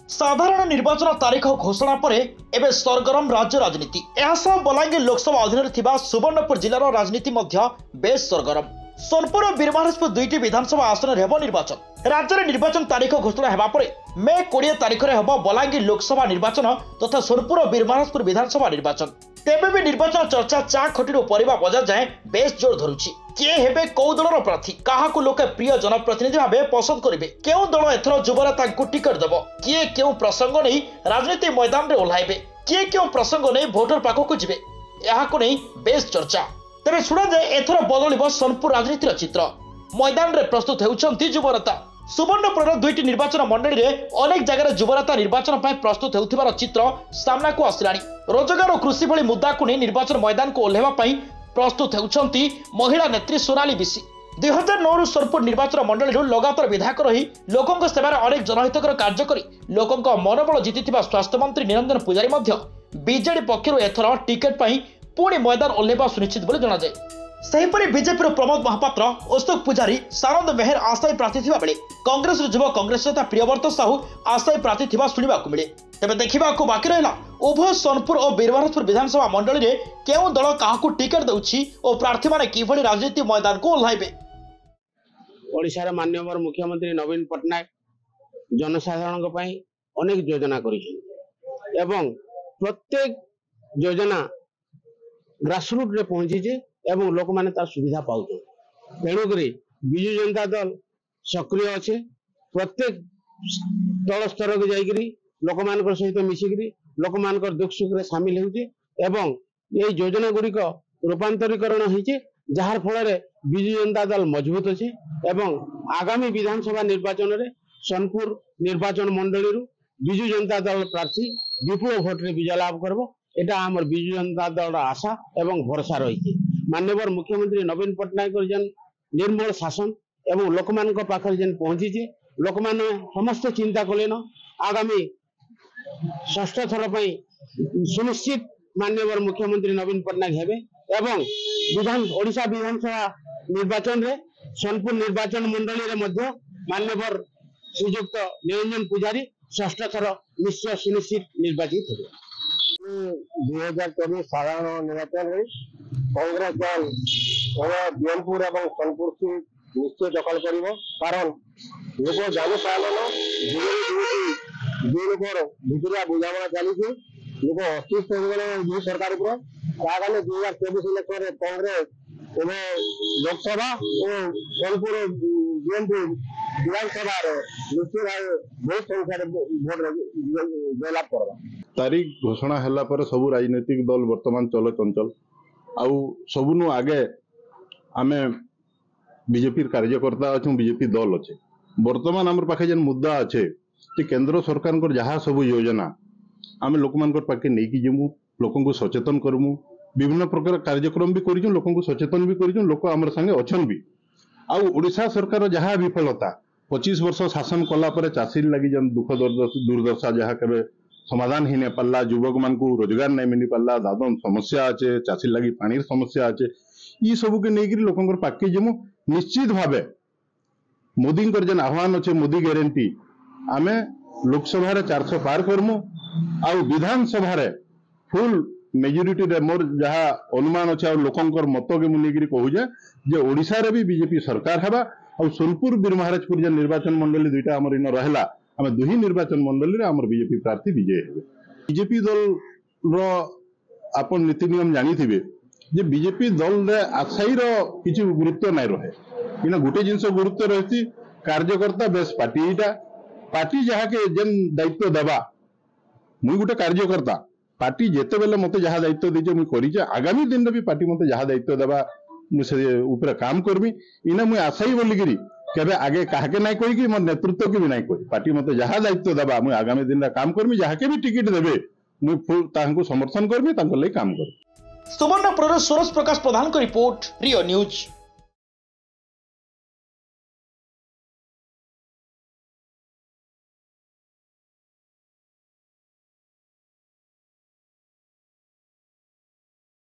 साधारण निर्वाचन तारीख घोषणा पर एवं सरगरम राज्य राजनीति। बलांगीर लोकसभा अधीन सुवर्णपुर जिलार राजनीति बेस सरगरम। सोनपुर और बीरमहाराजपुर दुईटी विधानसभा आसन में निर्वाचन। राज्य में निर्वाचन तारीख घोषणा होगा पर मे 20 तारीख में हम बलांगीर लोकसभा निर्वाचन तथा सोनपुर और बीरमहाराजपुर विधानसभा निर्वाचन। तेबे भी निर्वाचन चर्चा चा खटी परिवा बजार जाए बेस जोर धरुछि। किए हेबे कौ दलर प्रार्थी, काहाकु लोके प्रिय जनप्रतिनिधि भावे पसंद करिवे, केउ दल एथर युवरातांकु टिकट देबो, किए केउ प्रसंग नै राजनीति मैदान रे ओल्हाइबे, किए केउ प्रसंग नै भोटर पाखकु जिवे, एहाकु नै बेस चर्चा। तेबे सुना जाए एथर बदलिबो सोनपुर राजनीतिर चित्र। मैदान रे प्रस्तुत हेउछंती युवराता। सुवर्णपुर दुईटी निर्वाचन मंडली में अनेक जगह युवराता निर्वाचन पर प्रस्तुत होउथिबार चित्र सामना को आसिलानी। रोजगार और कृषि भली मुद्दा को नहीं निर्वाचन मैदान को ओल्हेवा प्रस्तुत होउछंती महिला नेत्री सोनाली बिसी। 2009 सोनपुर निर्वाचन मंडली लगातार विधायक रही लोकों सेवार अनेक जनहितकर कार्य करी लोकों मनोबल जीतिथिबा स्वास्थ्य मंत्री निरंजन पुजारी बीजेडी पक्षर एथर टिकेट पर पुणी मैदान ओल्हेवा सुनिश्चित बोली जणाଯାଏ। सेहीपरि बीजेपी प्रमोद महापात्र, अशोक पुजारी, सानंद मेहर आशायी प्रार्थी थिबा बेले कांग्रेस युवा कांग्रेस नेता प्रियव्रत साहू आशायी प्रार्थी थिबा सुनिबाकु मिले। तेबे देखिबाकु बाकी रहिला उभय सोनपुर और बीरमहाराजपुर विधानसभा मंडली रे केउ दल काहाकु टिकट देउछि और प्रार्थी माने किभଳି राजनीति मैदान को ओल्हाइबे। ओडिशार माननीय मुख्यमंत्री नवीन पट्टनायक जनसाधारण पई अनेक योजना करिछन एवं प्रत्येक योजना ग्रासरूट रे पहुंची एवं लोक माने तार सुविधा पाउछ। तेणुक विजु जनता दल सक्रिय अच्छे। प्रत्येक तल स्तर को जाइकरी लोक मान सहित मिसिकरी लोक मान दुख सुख सामिल होउचे एवं ये योजना गुड़िक रूपांतरीकरण होइचे जार फल विजु जनता दल मजबूत अच्छे एवं आगामी विधानसभा निर्वाचन में सोनपुर निर्वाचन मंडली विजु जनता दल प्रार्थी विपुल भोट रे विजय लाभ करबो। एटा हमर विजु जनता दल आशा एवं भरोसा रही। माननीय मुख्यमंत्री नवीन पट्टनायक जन निर्मल शासन एवं लोक मान पाखर जेन पहुंची लोक माने समस्त चिंता कलेन आगामी षष्ठ थर पर सुनिश्चित माननीय मुख्यमंत्री नवीन पट्टनायक हेबे एवं ओडिशा विधानसभा निर्वाचन रे सोनपुर निर्वाचन मंडली रे मध्य माननीय श्रीयुक्त निरंजन पुजारी षष्ठ थर निश्चय सुनिश्चित निर्वाचित हेबे। 2024 साधारण निर्वाचन में कांग्रेस दल बीएमपुर और सोनपुर सीट निश्चय दखल कर कारण लोक जानी पालन भितरिया बुझाणा चली लोक अस्तित्व हो सरकार आगामी 2024 इलेक्शन में कांग्रेस लोकसभा और सोनपुर बीएमपुर विधानसभा निश्चित भाव बहुत संख्यार भोट जयलाभ करवा। तारीख घोषणा हैला पर सबु राजनीतिक दल वर्तमान चल चंचल आउ सबुनु आगे आमे बीजेपी कार्यकर्ता अच्छे बीजेपी दल अच्छे वर्तमान आम पाखे जेन मुद्दा अच्छे कि केंद्र सरकार को जहाँ सब योजना आम लोक मान पाखे नहीं कि जीमु लोक सचेतन करमु विभिन्न प्रकार कार्यक्रम भी कर लोक सचेतन भी कर लोक आम संगे अच्छन भी आउ ओडिशा सरकार जहाँ विफलता 25 वर्ष शासन कला पर चाषी लगी जन दुख दुर्दशा जहाँ के समाधान ही नहीं पाला युवक मान को रोजगार नहीं मिल पाला दादन समस्या अच्छे चाषी लगी पानी समस्या अच्छे ये सब के नहीं लोक पाके जीमु निश्चित भावे मोदी जेन आह्वान अच्छे मोदी ग्यारंटी आम लोकसभा 400 पार करमु आउ विधानसभा फुल मेजोरिटी रे मोर जहाँ अनुमान अच्छे लोकंर मत के मुझे कहूजे जे ओडिशा रे भी बीजेपी सरकार हेबा और सोनपुर बीरमहाराजपुर जेन निर्वाचन मंडली दुईटा आमर इन रहा आम दुही निर्वाचन मंडली रे आमर बीजेपी प्रार्थी विजय हेबे। बीजेपी दल रो आपन नीति नियम जानी थिबे जे बीजेपी दल रे आशाई रो किछि गुरुत्व नहीं रहे इना गोटे जिनस गुरुत्व रही कार्यकर्ता बेस पार्टी जहाँ के जेन दायित्व देवा मुई गोटे कार्यकर्ता पार्टी जेते बेले मते जहाँ दायित्व दीजे मुई करिजे आगामी दिन भी पार्टी मते जहाँ दायित्व देवा मुझे ऊपर काम करमी इना मुई आशाई बोलिकी केबे आगे काहे नहीं कही मोर नेतृत्व की भी नहीं कही पार्टी मते जहाँ दायित्व देवा मुई आगामी दिन काम करमी जहाँ के भी टिकट देबे मुई फुल समर्थन करमी तांको लई काम करमी। सुवर्णपुर सूरज प्रकाश प्रधान को रिपोर्ट रियो न्यूज।